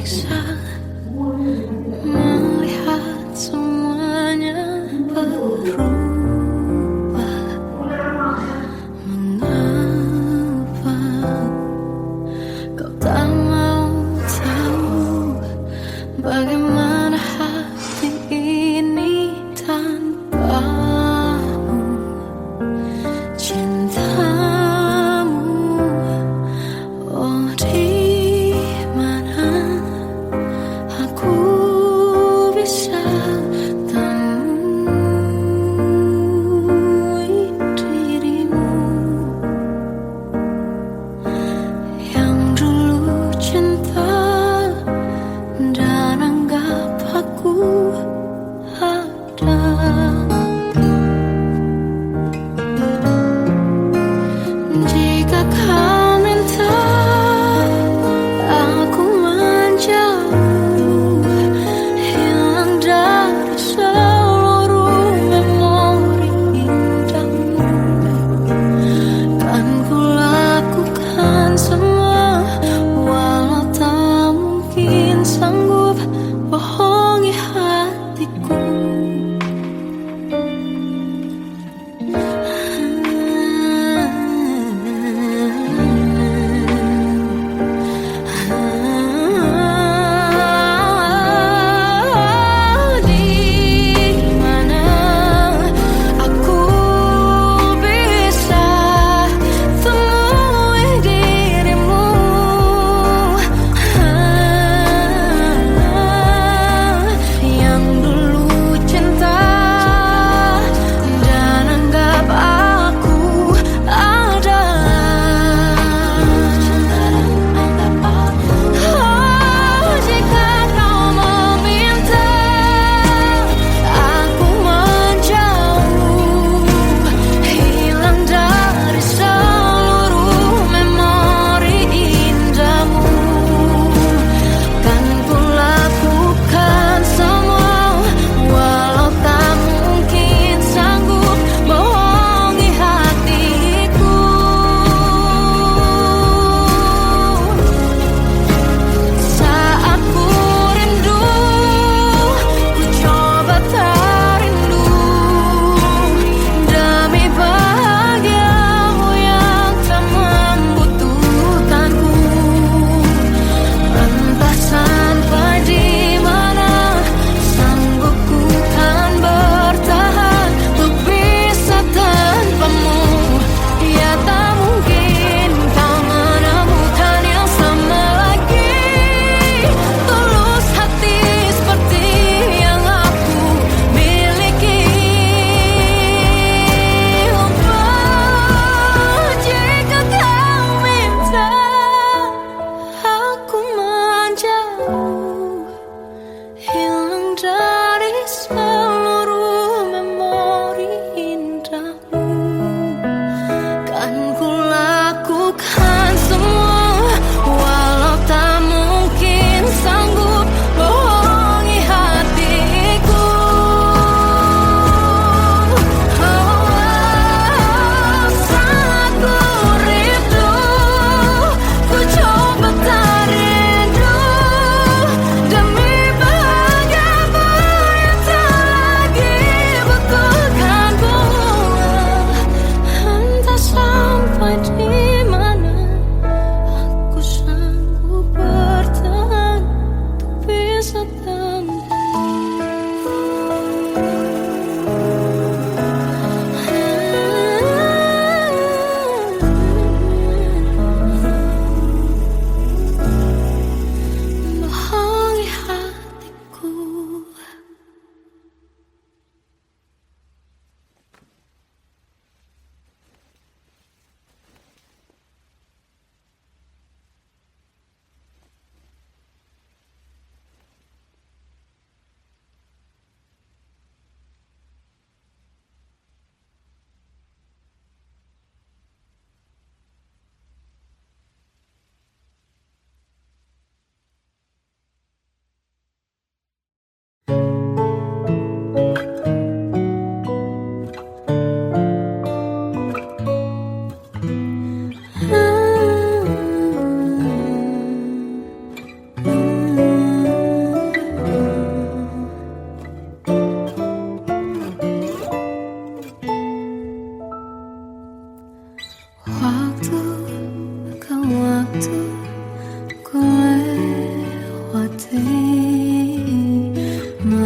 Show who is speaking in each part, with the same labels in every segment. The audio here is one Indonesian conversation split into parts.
Speaker 1: tersiksa melihat semuanya berubah. Mengapa kau tak mau tahu bagaimana hati ini tanpamu? Cintamu, oh di mana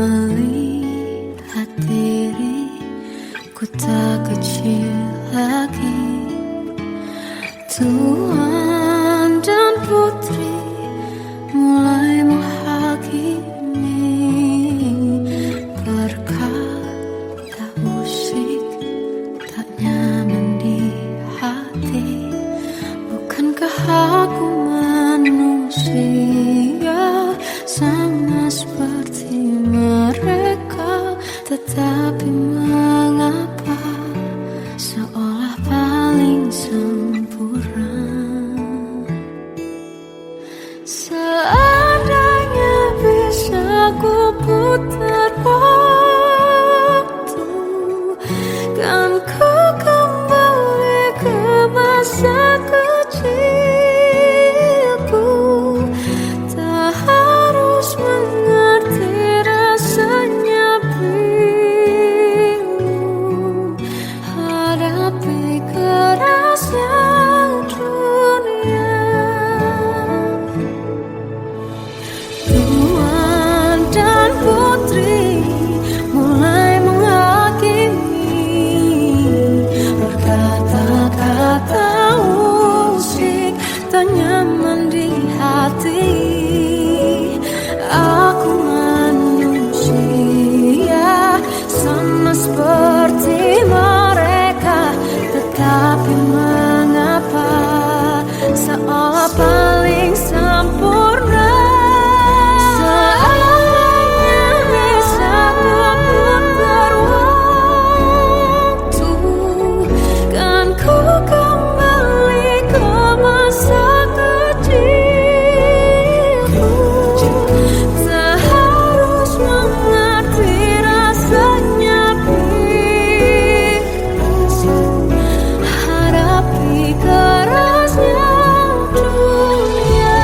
Speaker 1: melihat diriku tak kecil lagi. Tuan dan putri mulai menghakimi berkata musik tak nyaman di hati. Bukankah aku manusia sama seperti mereka? Tetapi mengapa seolah paling sempurna? Seandainya bisa ku putar waktu, kan ku kembali ke masa kecilku. Tak harus mengerti rasanya bingung hadapi kerasnya dunia. Tuan dan putri mulai menghakimi berkata-kata musik tak nyaman di hati. Aku manusia sama seperti mereka, tetapi mengapa seolah paling sempurna? Seandainya bisa ku putar waktu, kan ku kembali ke masa kecilku. Tak harus mengerti rasanya bingung hadapi kerasnya dunia.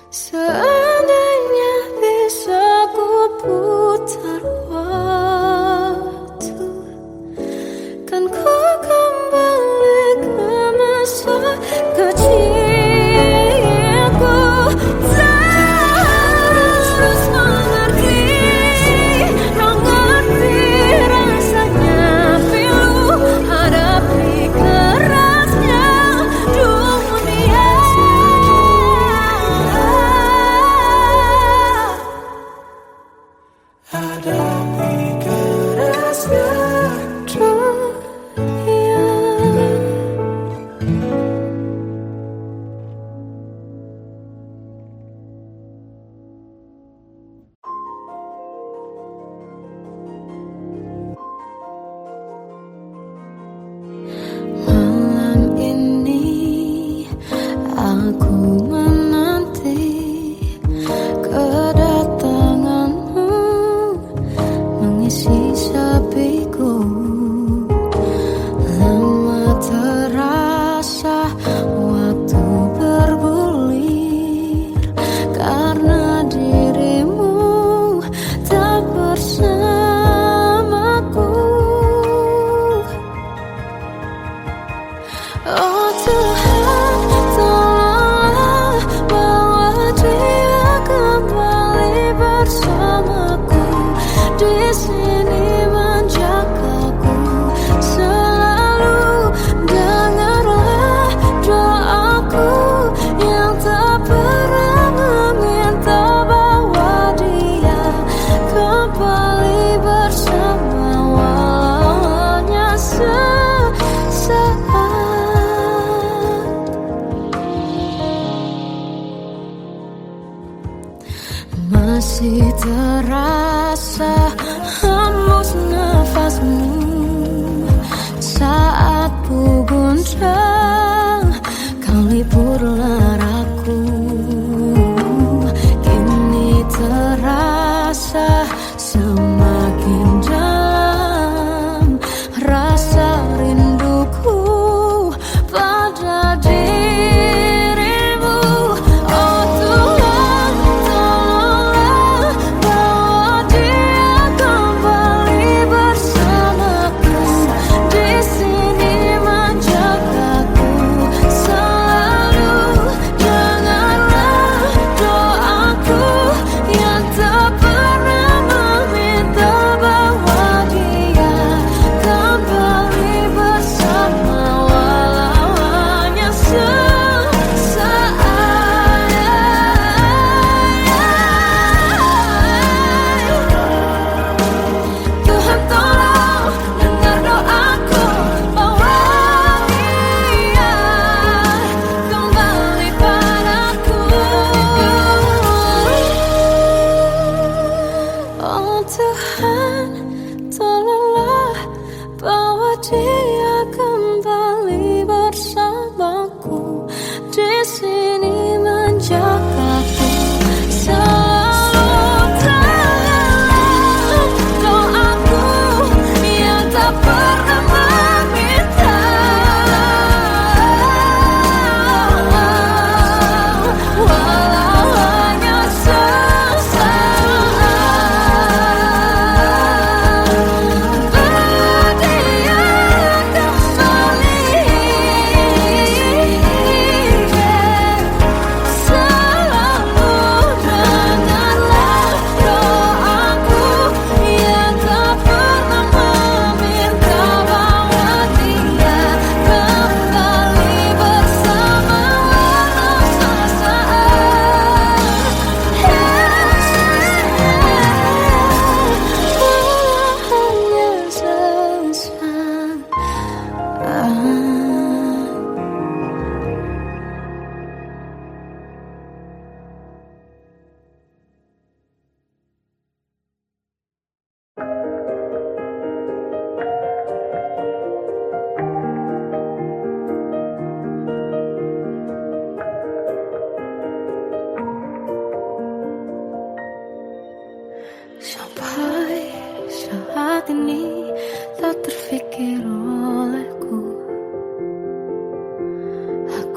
Speaker 1: Seandainya bisa ku putar waktu, kan ku kembali ke masa kecilku. Tak harus mengerti rasanya pilu hadapi kerasnya dunia. Hadapi kerasnya dunia. Malam ini aku menanti kedatanganmu mengisi sepiku. Lama terasa waktu bergulir karena dirimu tak bersamaku. Oh Tuhan, tolonglah bawa dia kembali bersamaku. Di sini menjagaku selalu. Dengarlah doaku yang tak pernah meminta bawa dia kembali bersama, walau hanya sesaat. Masih terasa hembus nafasmu saat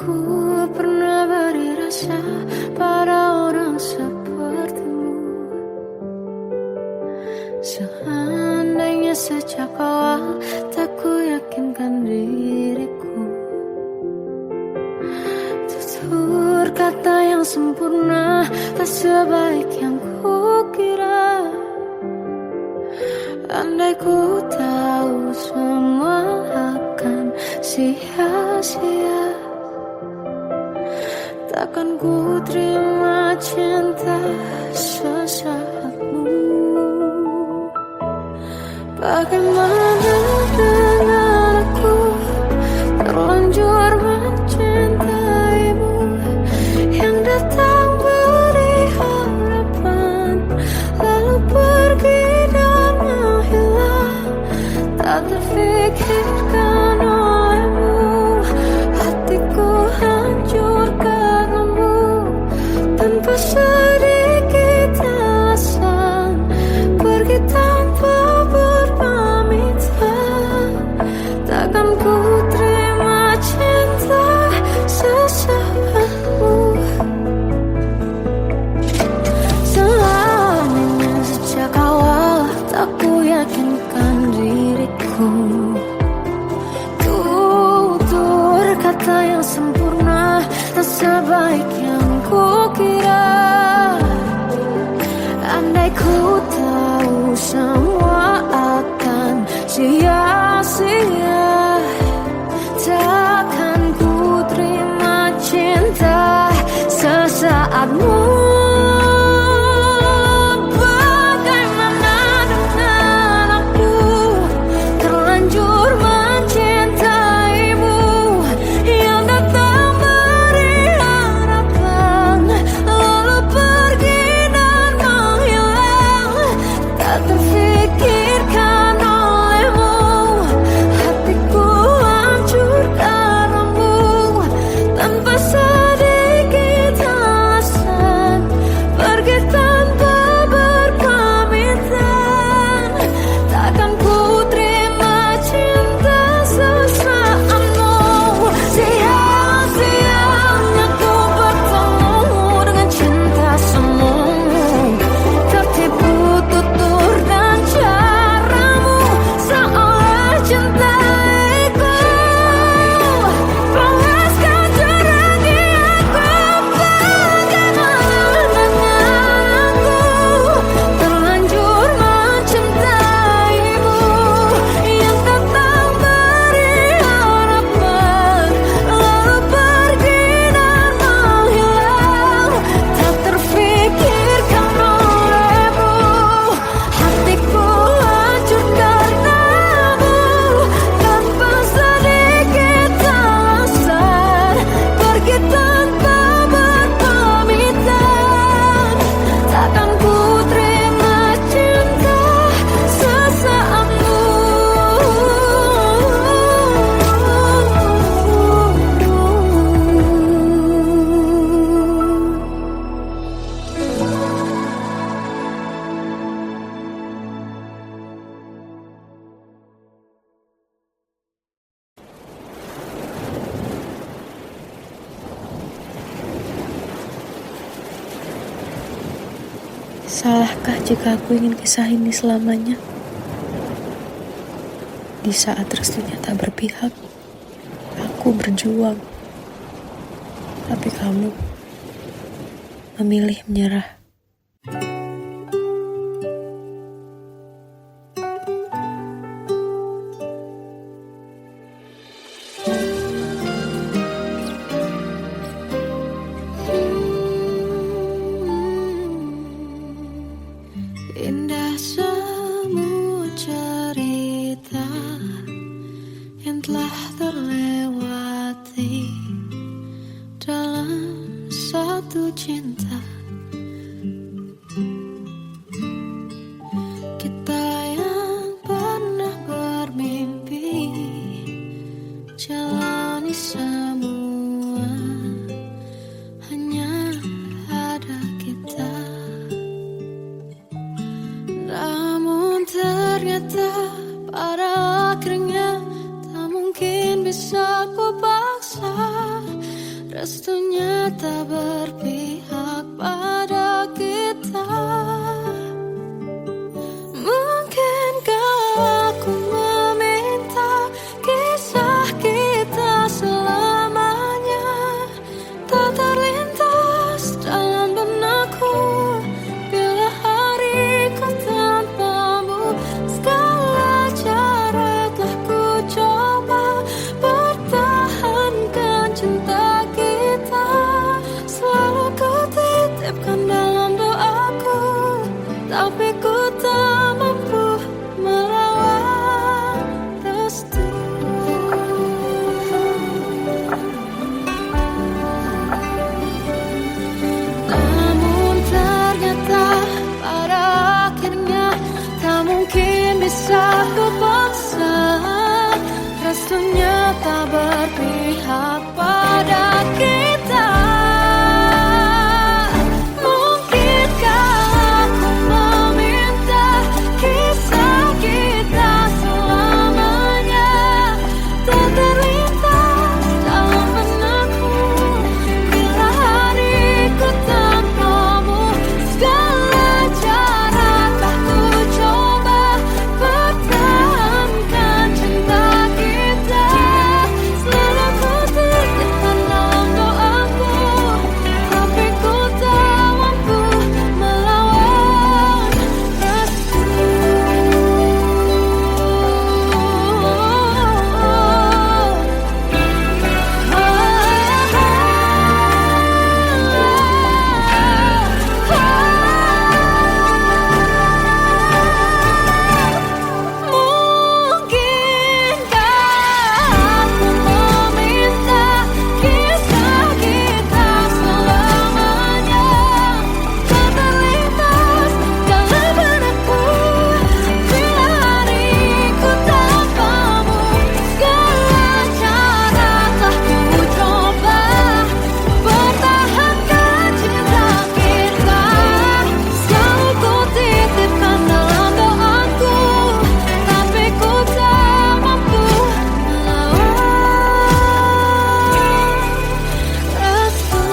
Speaker 1: Aku pernah beri rasa pada orang sepertimu. Seandainya sejak awal tak ku yakinkan diriku, tutur kata yang sempurna tak sebaik yang ku kira. Andai ku tahu semua akan sia-sia, takkan ku terima cinta sesaatmu. Bagaimana dengan aku terlanjur mencintaimu, yang datang beri harapan lalu pergi dan menghilang. Tak terfikirkan olehmu, hatiku hancur karenamu. Tanpa sedikit alasan pergi tanpa berpamitan. Takkan ku terima cinta sesaatmu. Selamanya sejak awal tak ku yakinkan diriku, tutur kata yang sempurna tak sebaik yang ku kira. Andai ku tahu semua akan sia-sia, takkan ku terima cinta sesaatmu. Bagaimana dengan aku terlanjur mencintaimu, yang datang beri harapan lalu pergi dan menghilang. Tak terfikirkan olehmu, hatiku hancur karenamu. Tanpa sedikit alasan pergi tanpa berpamitan. Takkan ku terima cinta sesaatmu. Sia-sianya ku bertemu dengan cinta semu, tertipu tutur dan caramu seolah cintaiku. Panaskan jerangi aku. Bagaimana dengan aku terlanjur mencintaimu, yang datang beri harapan lalu pergi dan menghilang. Tak terfikirkan olehmu, hatiku hancur karenamu. Tanpa sedikit alasan pergi tanpa berpamitan. Takkan ku terima cinta sesaatmu.
Speaker 2: Salahkah jika aku ingin kisah ini selamanya? Di saat restunya tak berpihak, aku berjuang. Tapi kamu memilih menyerah.
Speaker 1: Indah semua cerita yang telah terlewati dalam satu cinta. Kita yang pernah bermimpi jalani semua, hanya ada kita. Namun ternyata pada akhirnya tak mungkin bisa ku paksa restunya tak berpihak pada kita. Mungkinkah aku meminta kisah kita selamanya tak terlintas dalam benakku bila hariku tanpamu. Segala cara telah ku coba pertahankan cinta kita. Selalu ku titipkan dalam doaku, tapi ku tak mampu melawan restu. Namun ternyata pada akhirnya tak mungkin bisa ku paksa. Restunya tak berpihak pada kita. Mungkinkah aku meminta kisah kita selamanya tak terlintas dalam benakku bila hariku tanpamu. Segala cara telah ku coba pertahankan cinta kita. Selalu ku titipkan dalam doaku, tapi ku tak mampu melawan restu. Mungkinkah aku meminta kisah kita selamanya tak terlintas dalam benakku bila hariku tanpamu. Segala cara telah ku coba pertahankan cinta kita. Selalu ku titipkan dalam doaku, tapi ku tak mampu melawan restu.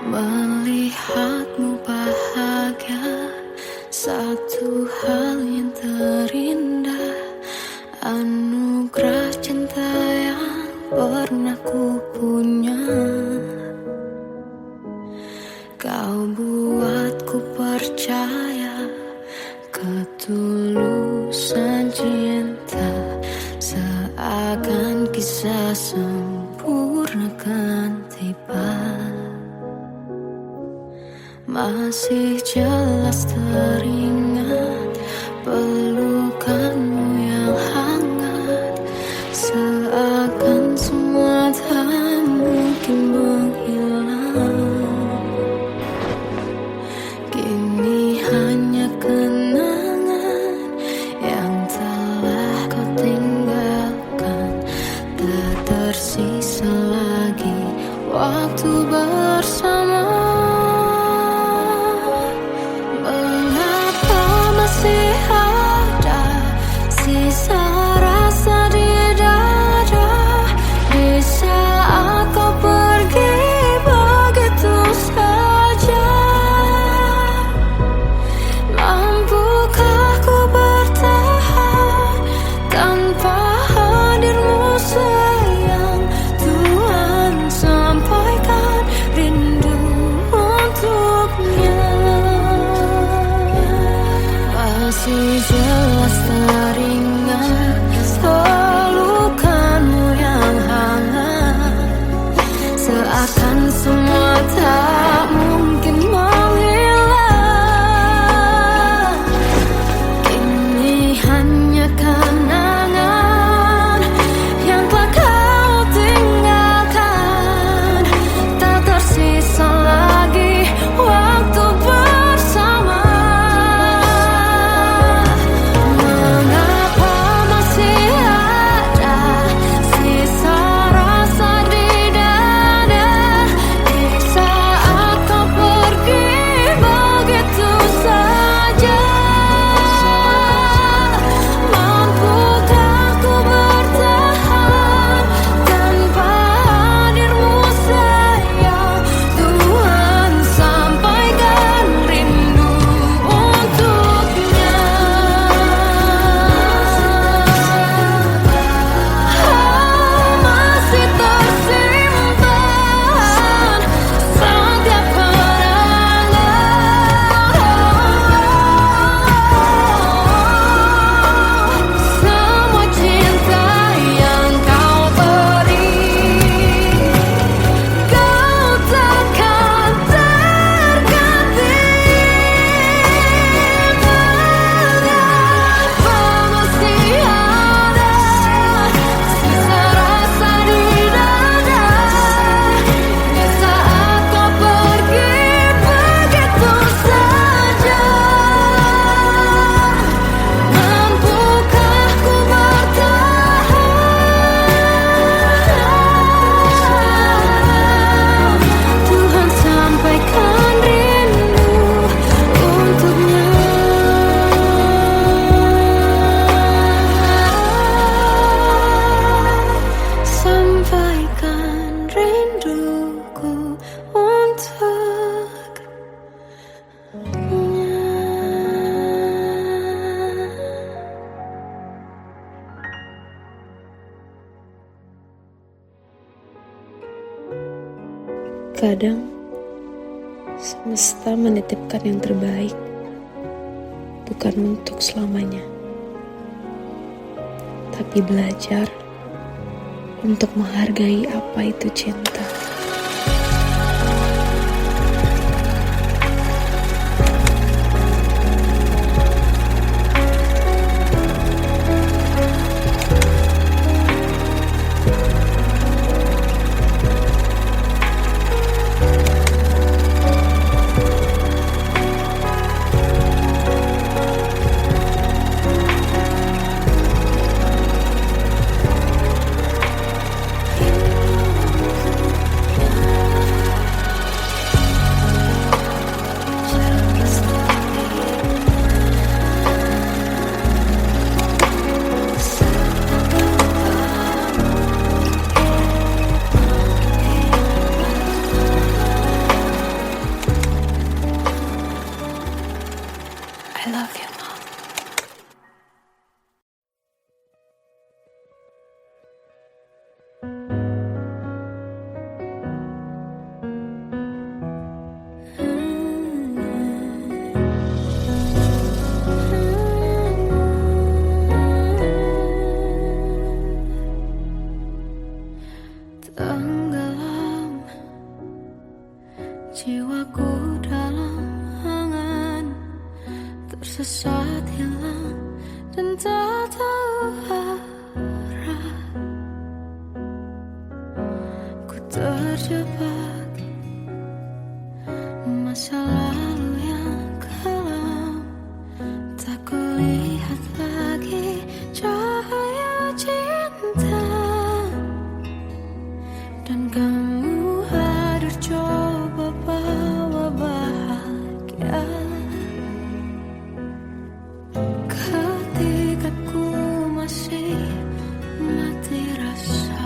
Speaker 1: Melihatmu bahagia, satu hal yang terindah, anugerah cinta yang pernah ku punya. Kau buatku percaya ketulusan cinta, seakan kisah sempurna kan tiba. Masih jelas teringat pelukanmu yang hangat, seakan semua tak mungkin menghilang. Kini hanya kenangan yang telah kau tinggalkan, tak tersisa lagi waktu bersama. masih jelas teringat pelukanmu yang hangat, seakan semua tak mungkin menghilang. Kini hanya kenangan yang telah kau tinggalkan, tak tersisa lagi waktu bersama. Mengapa masih ada sisa rasa di dada di saat kau pergi begitu saja? Mampukah ku bertahan tanpa hadirmu sayang? Tuhan, sampaikan rindu untuknya. Masih tersimpan setiap kenangan, semua cinta yang kau beri, kau takkan terganti. Mengapa masih ada sisa rasa di dada di saat kau pergi begitu saja? Mampukah ku bertahan? Tuhan, sampaikan rindu untuknya. Sampaikan rinduku untuknya.
Speaker 2: Kadang semesta menitipkan yang terbaik, bukan untuk selamanya, tapi belajar untuk menghargai apa itu cinta. I love you, Mom.
Speaker 1: Tenggelam jiwaku dalam angan, tersesat hilang dan tak tahu arah. Ku terjebak masa lalu yang kelam, tak kulihat lagi cahaya cinta. Dan kamu hadir coba bawa bahagia ketika ku masih mati rasa.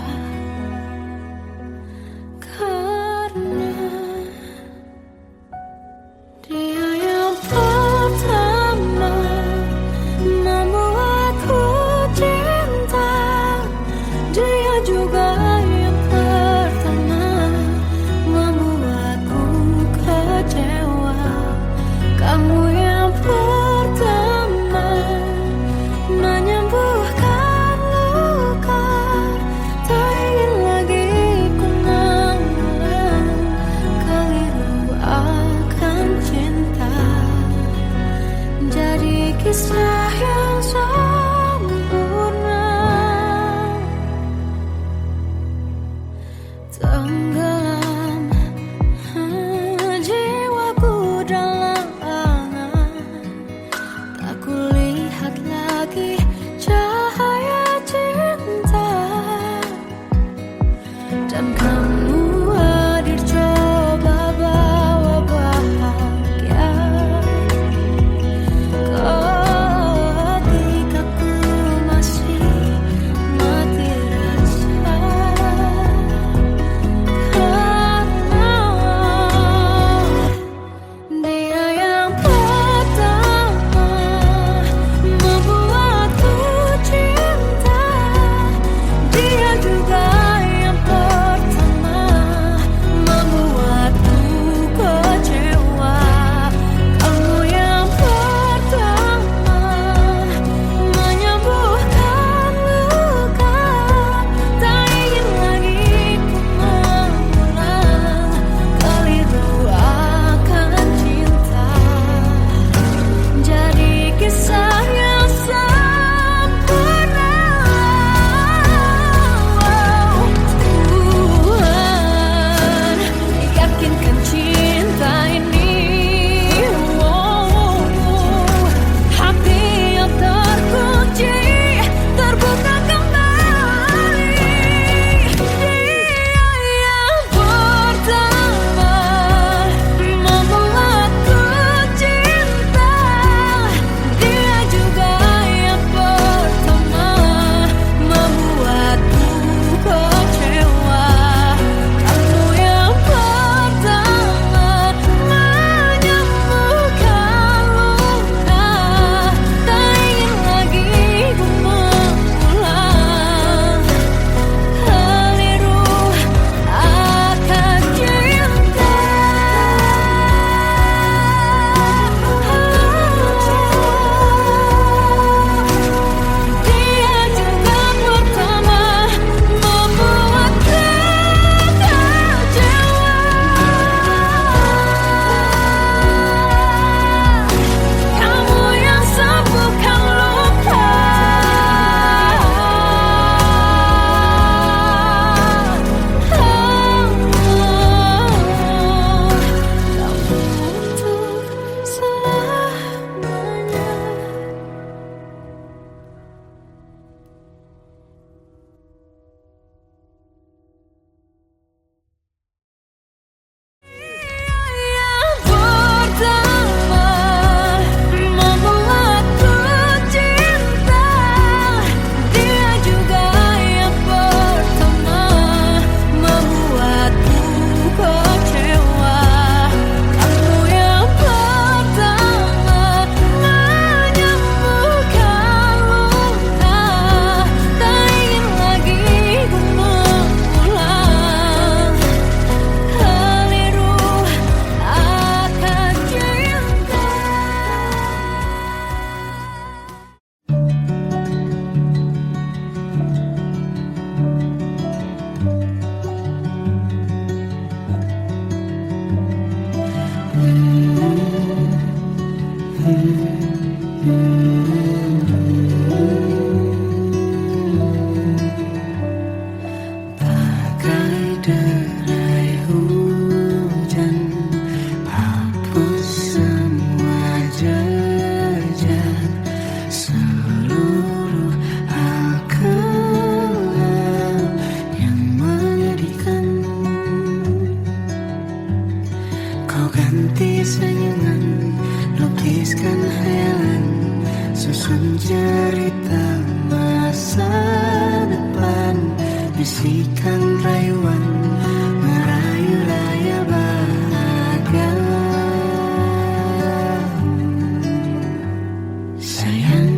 Speaker 1: kisah yang sempurna, tenggelam jiwaku dalam angan, tak kulihat lagi cahaya cinta, dan kamu hadir coba bawa bahagia ketika ku masih mati rasa, karena dia yang pertama membuatku cinta, dia juga yang pertama membuatku kecewa. Kamu yang pertama menyembuhkan luka, tak ingin lagi ku mengulang keliru akan cinta. Jadi kisah yang sempurna, Tuhan yakinkan cinta ini, hati yang terkunci terbuka kembali. Dia yang pertama membuatku cinta, dia juga yang pertama membuatku kecewa. Kamu yang pertama menyembuhkan luka, tak ingin lagi ku mengulang keliru akan cinta. Dia juga pertama membuatku kecewa. Kamu yang sembuhkan luka, kamu untuk selamanya. Yang pertama membuatku cinta, dia juga yang pertama membuatku kecewa. Kamu yang pertama menyembuhkan luka, tak ingin lagi ku mengulang keliru akan cinta. Bagai derai hujan, hapus semua jejak, seluruh hal kelam yang menyedihkan. Kau ganti senyuman, lukiskan hayalan, susun cerita masa depan, bisikan rayuan, merayu raya bahagia. Sayang,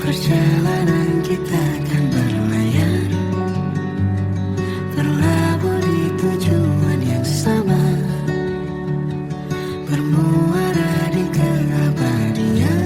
Speaker 1: perjalanan kita akan berlayar, berlabuh di tujuan yang sama, bermuara di keabadian.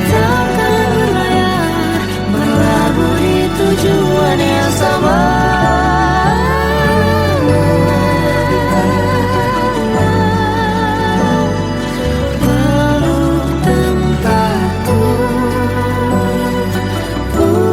Speaker 1: takkan berlayar, berlabuh di tujuan yang sama. Peluk tempatku pulang.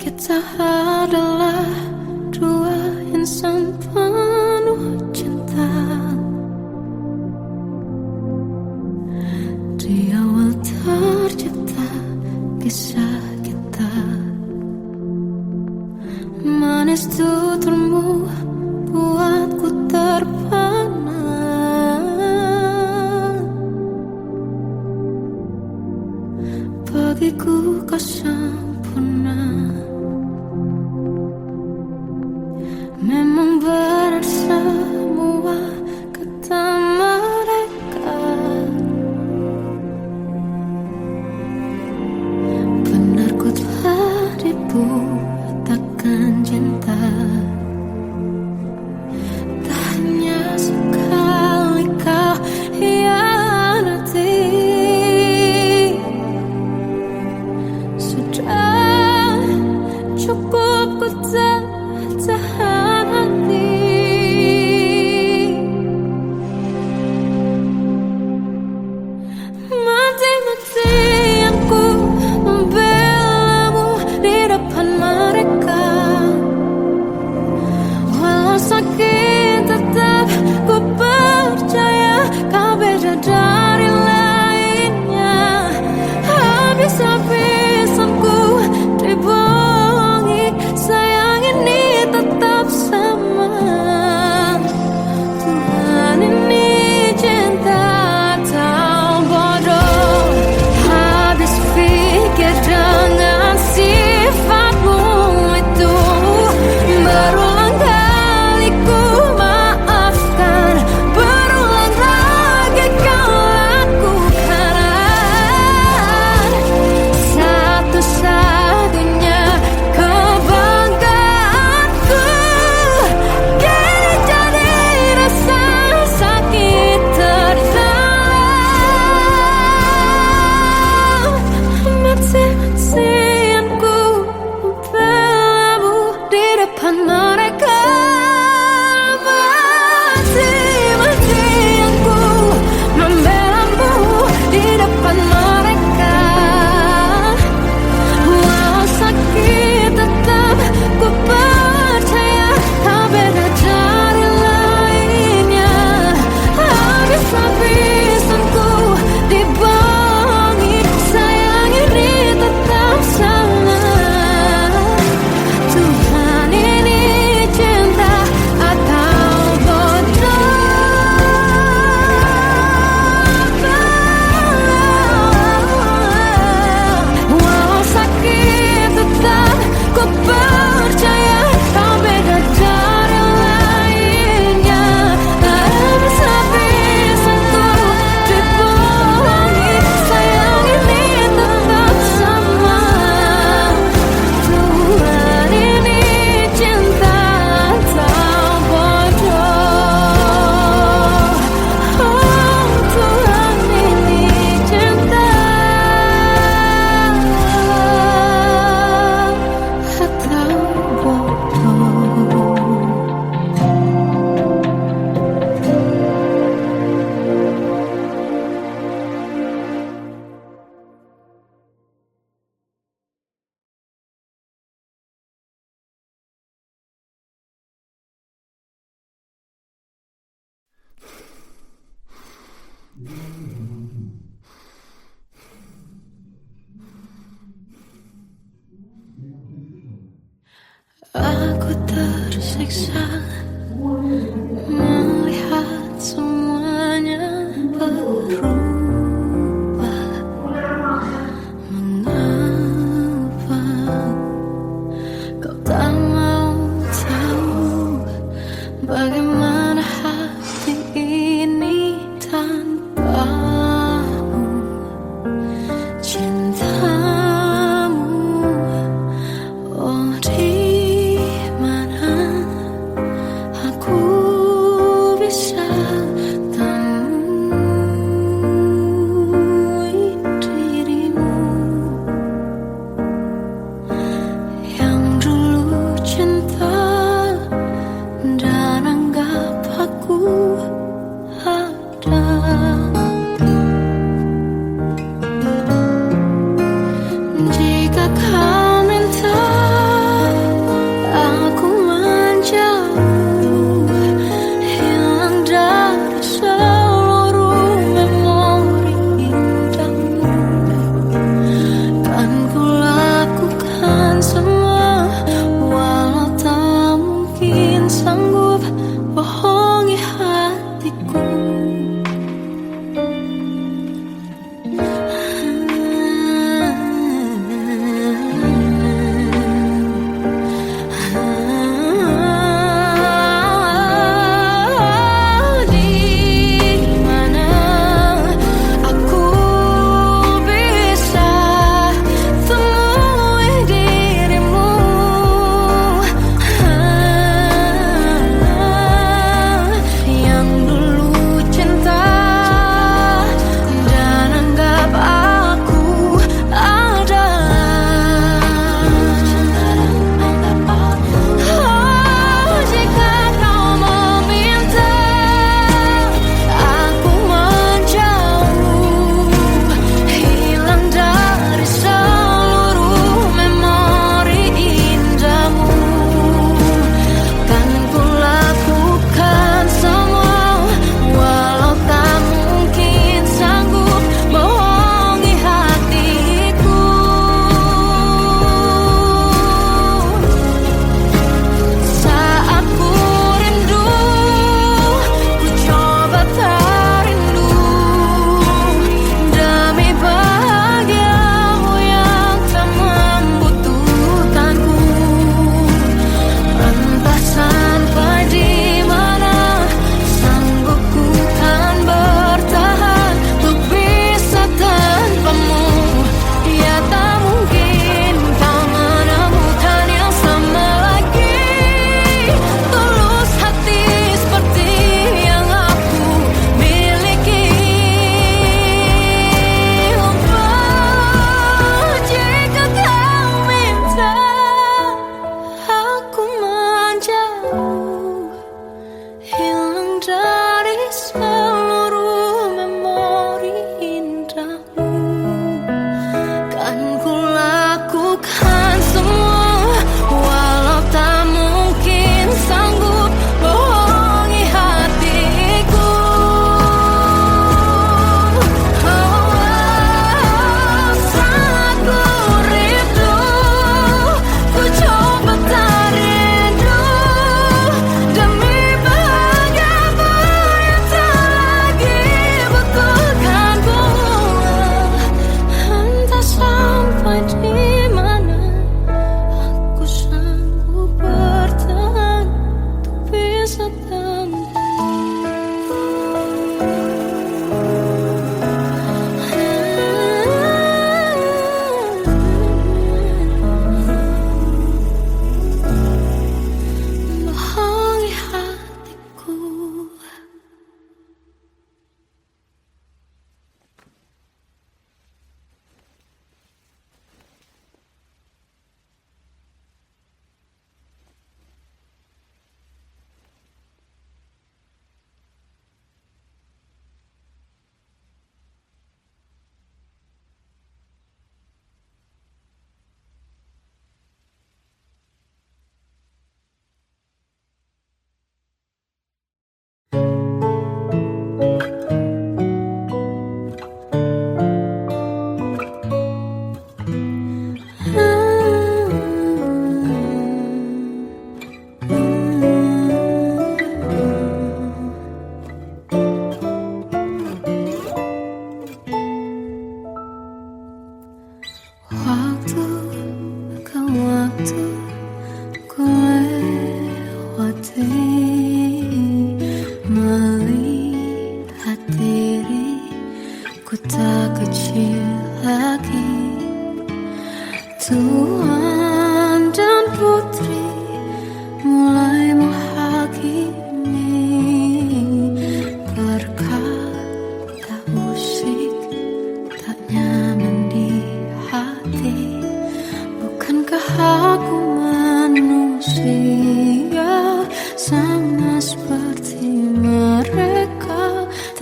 Speaker 1: Kita adalah dua insan penuh cinta. Di awal tercipta kisah kita, manis tuturmu buatku terpana. Bagiku kau sempurna. Memang Aku tersiksa melihat semuanya berubah. Mengapa kau tak mau tahu bagaimana hati ini tanpamu? Cintamu, oh di mana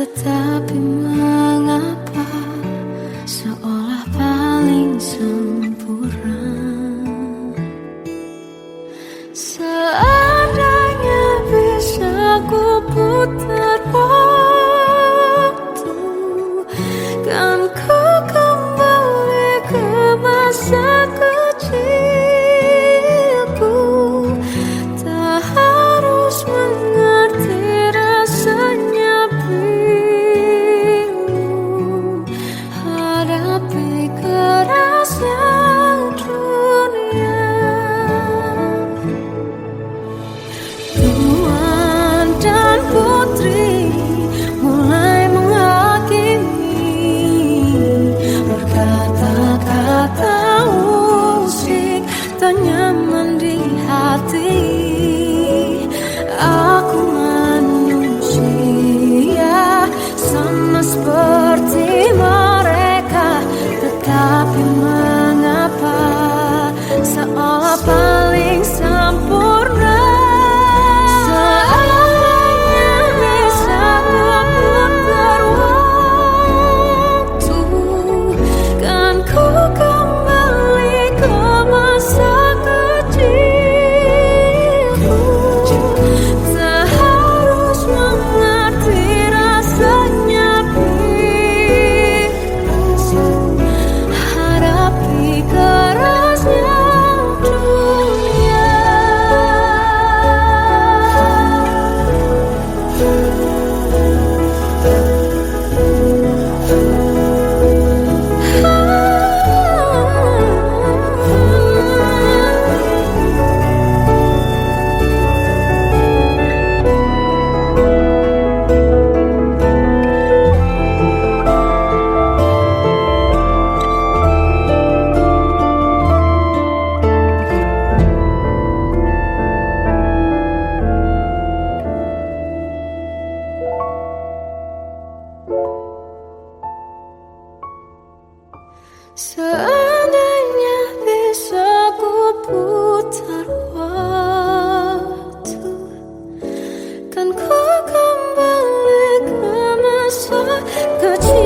Speaker 1: tetapi mengapa seolah paling sempurna. Seandainya bisa ku putar waktu, kan ku kembali ke masa kecilku. Tak harus mengerti rasanya bingung hadapi kerasnya dunia. Tuan dan putri mulai menghakimi, berkata-kata usik tak nyaman di hati. Aku manusia sama seperti mereka, tetapi mengapa seolah paling sempurna. Seandainya bisa ku putar waktu, kan ku kembali ke masa kecilku. Tak harus mengerti rasanya bingung hadapi kerasnya dunia. Seandainya bisa ku putar waktu, kan ku kembali ke masa kecilku.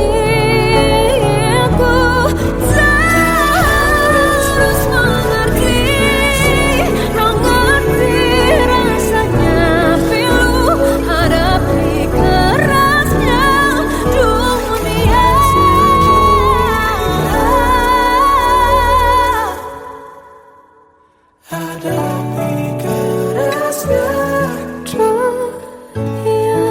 Speaker 1: Tak harus mengerti rasanya pilu hadapi kerasnya dunia. Hadapi kerasnya dunia.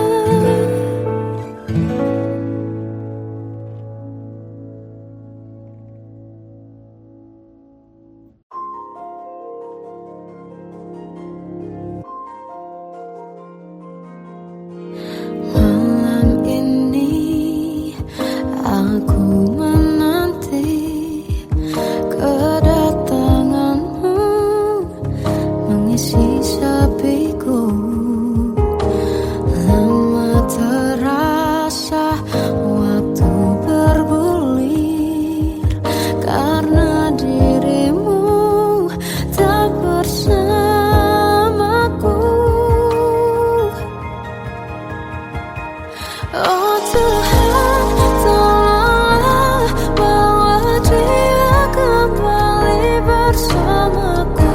Speaker 1: Malam ini aku menanti kedatanganmu mengisi sepiku. Lama terasa waktu bergulir karena dirimu tak bersamaku. Oh Tuhan, tolonglah bawa dia kembali bersamaku.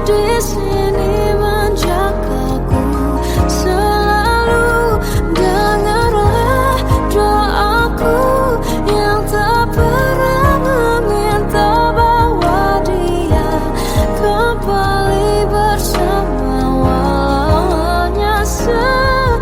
Speaker 1: Di sini menjagaku selalu. Dengarlah doaku yang tak pernah meminta bawa dia kembali bersama, walau hanya sesaat.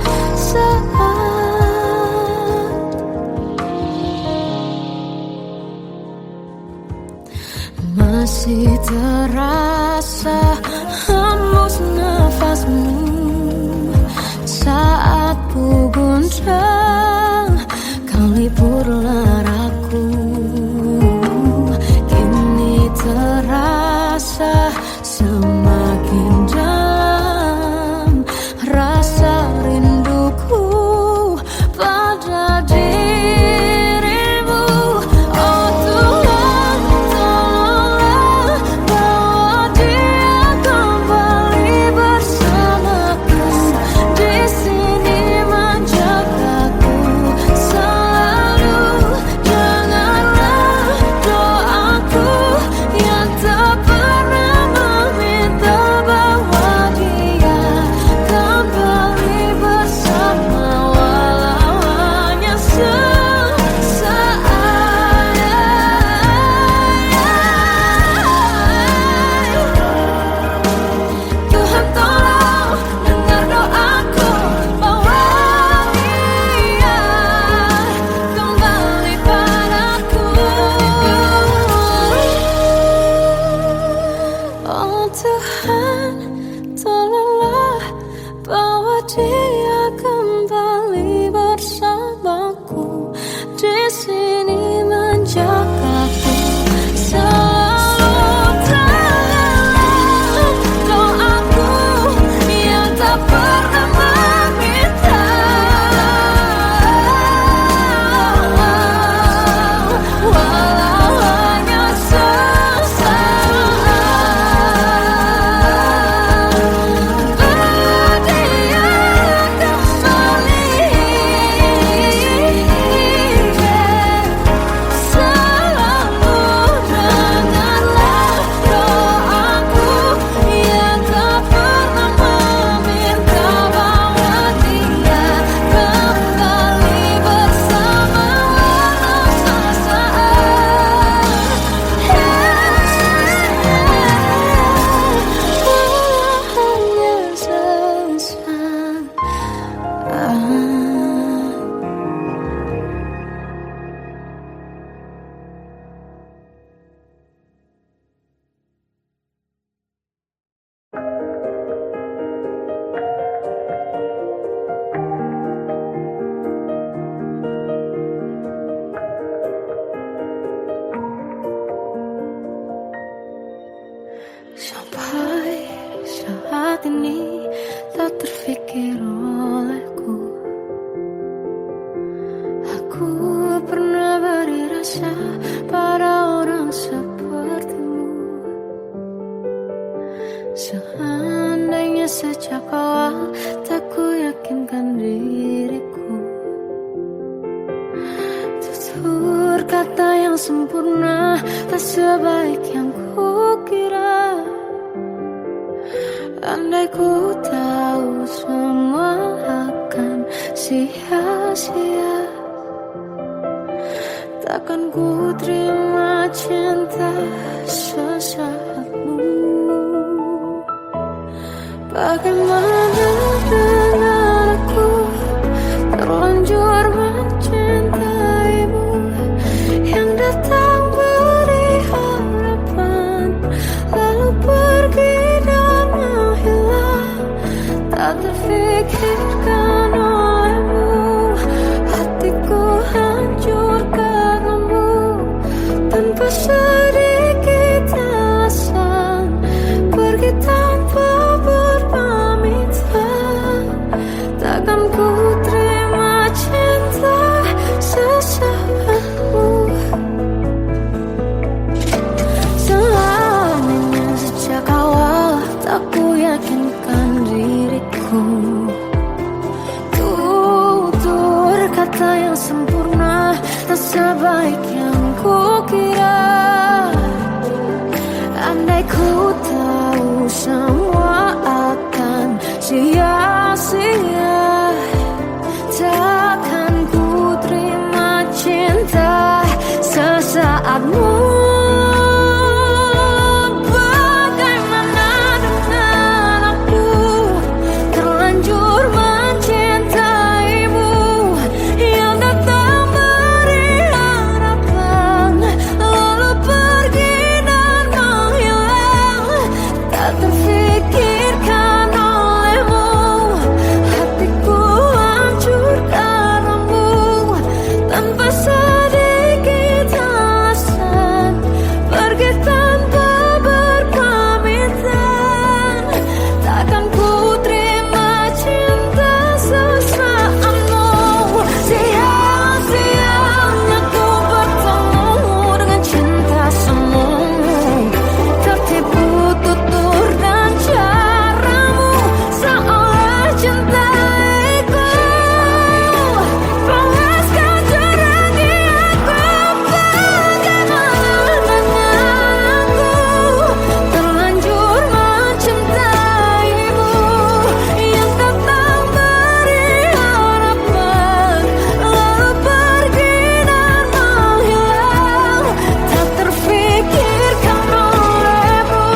Speaker 1: biasa pada orang sepertimu. Seandainya sejak awal tak ku yakinkan diriku, tutur kata yang sempurna tak sebaik yang ku kira. Andai ku tahu semua akan sia-sia, takkan ku terima cinta sesaatmu. Bagaimana dengan aku terlanjur mencintaimu, yang datang beri harapan lalu pergi dan menghilang. Tak terfikirkan olehmu, hatiku hancur karenamu. Tanpa sedikit alasan pergi tanpa berpamitan. Takkan ku terima cinta sesaatmu. Selamanya sejak awal tak ku yakinkan diriku, tutur kata yang sempurna tak sebaik yang ku kira. Andai ku tahu semua akan sia-sia, takkan ku terima cinta sesaatmu. Bagaimana dengan aku terlanjur mencintaimu, yang datang beri harapan lalu pergi dan menghilang. Tak terfikirkan olehmu, hatiku hancur karenamu. Tanpa sedikit alasan pergi tanpa berpamitan. Takkan ku terima cinta sesaatmu. Sia-sianya ku bertemu dengan cinta semu, tertipu tutur dan caramu seolah cintaiku. Panaskan jurang di aku. Bagaimana dengan aku terlanjur mencintaimu, yang datang beri harapan lalu pergi dan menghilang. Tak terfikirkan olehmu,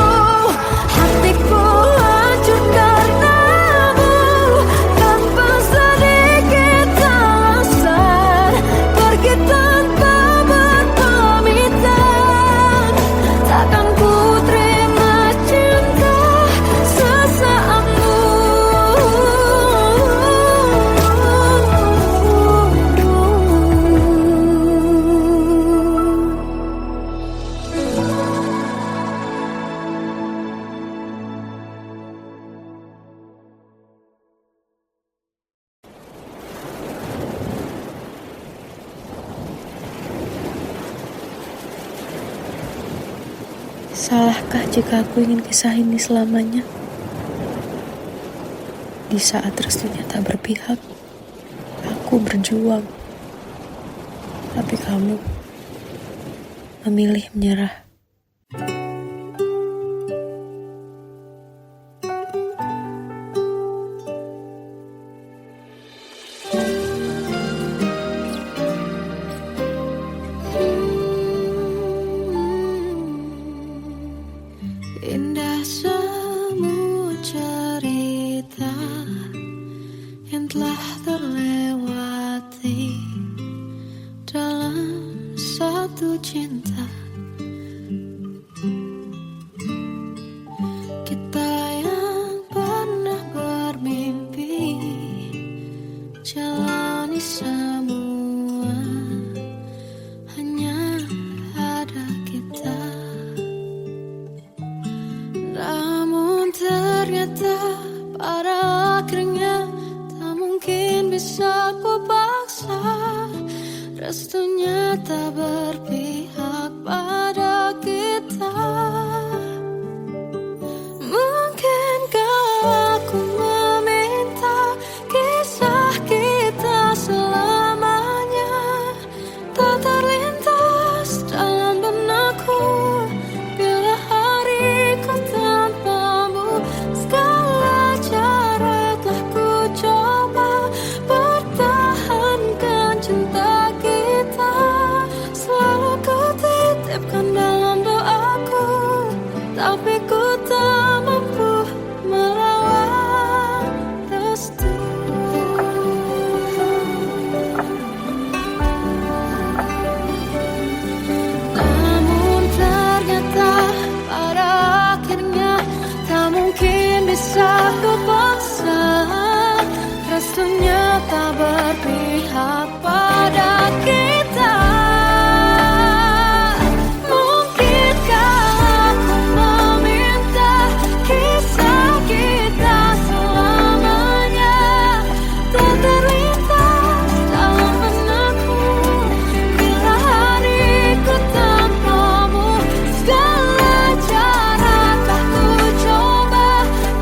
Speaker 1: hatiku hancur karenamu. Tanpa sedikit alasan pergi tanpa berpamitan. Takkan ku terima cinta sesaatmu.
Speaker 2: Salahkah jika aku ingin kisah ini selamanya? Di saat restunya tak berpihak, aku berjuang. Tapi kamu memilih menyerah.
Speaker 1: Indah semua cerita yang telah terlewati dalam satu cinta. Kita yang pernah bermimpi jalani semua, hanya ada kita. Namun ternyata pada akhirnya tak mungkin bisa ku paksa restunya tak berpihak pada kita. Mungkinkah aku meminta kisah kita selamanya tak terlintas dalam benakku bila hariku tanpamu. Segala cara telah ku coba pertahankan cinta kita. Selalu ku titipkan dalam doaku, tapi ku tak mampu melawan restu. Namun ternyata pada akhirnya tak mungkin bisa ku paksa. Restunya tak berpihak pada kita. Mungkinkah aku meminta kisah kita selamanya tak terlintas dalam benakku bila hariku tanpamu. Segala cara telah ku coba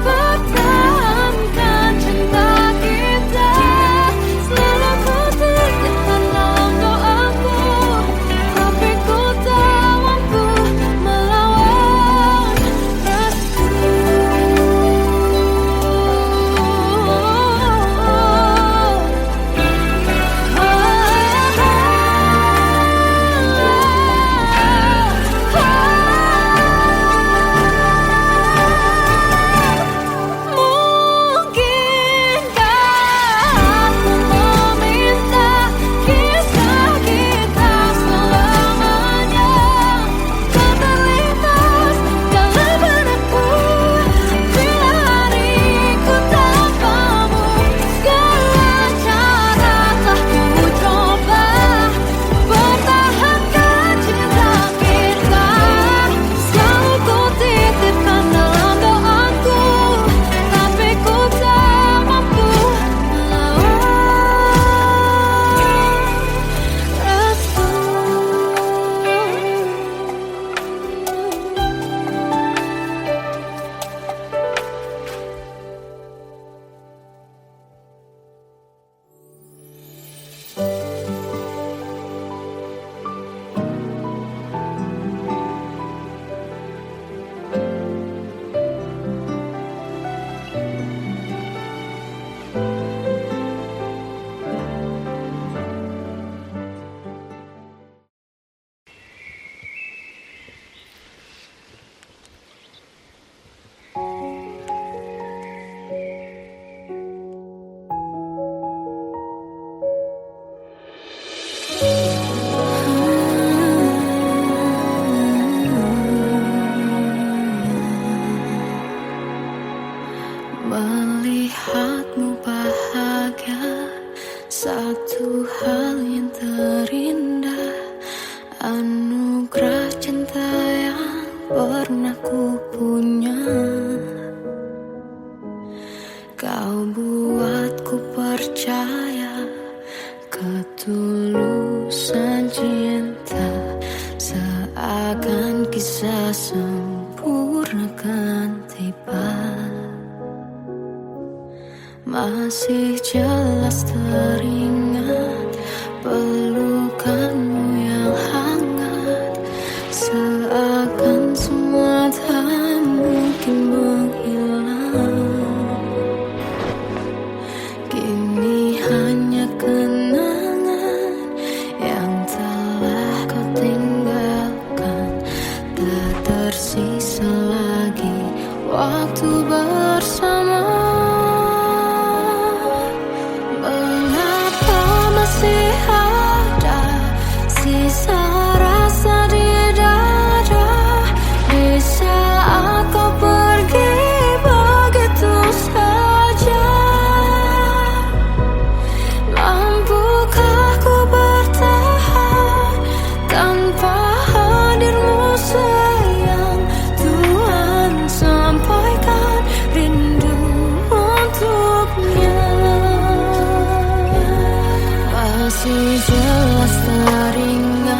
Speaker 1: pertahankan cinta kita. Selalu ku titipkan dalam doaku, tapi ku tak mampu melawan restu. Mungkinkah aku meminta kisah kita selamanya tak terlintas dalam benakku bila hariku tanpamu. Segala cara telah ku coba pertahankan cinta kita. Selalu ku titipkan dalam doaku, tapi ku tak mampu melawan restu. Melihatmu bahagia, satu hal yang terindah, anugerah cinta yang pernah ku punya. Kau buatku percaya ketulusan cinta, seakan kisah sempurna kan tiba. Masih jelas teringat pelukanmu yang hangat, seakan semua tak mungkin menghilang. Kini hanya kenangan yang telah kau tinggalkan, tak tersisa lagi waktu bersama. Masih ada sisa rasa di dada di saat kau pergi begitu saja. Mampukah ku bertahan tanpa hadirmu sayang? Tuhan sampaikan rindu untuknya. Masih jelas teringat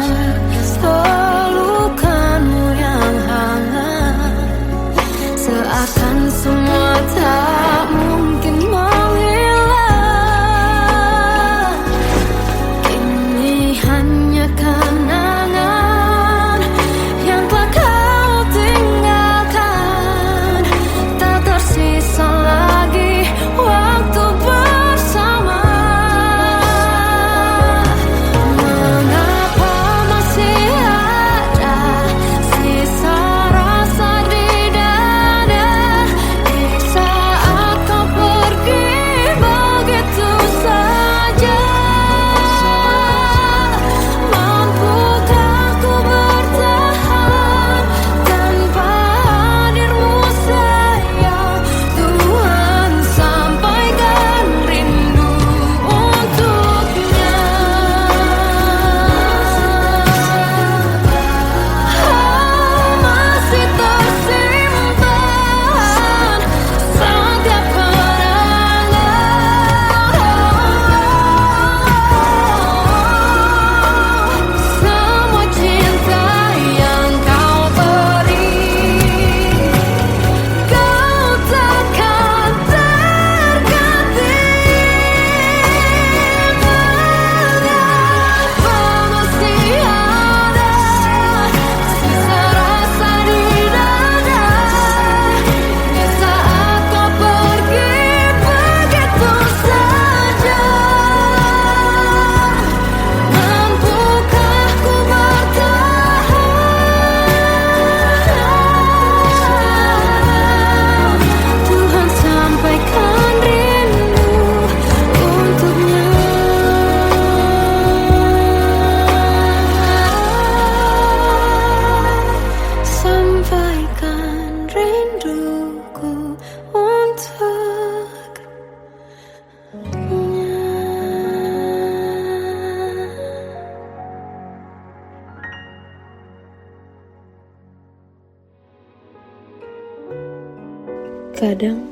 Speaker 2: Kadang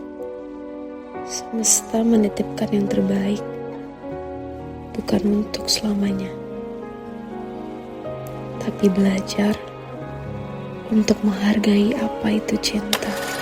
Speaker 2: semesta menitipkan yang terbaik, bukan untuk selamanya, tapi belajar untuk menghargai apa itu cinta.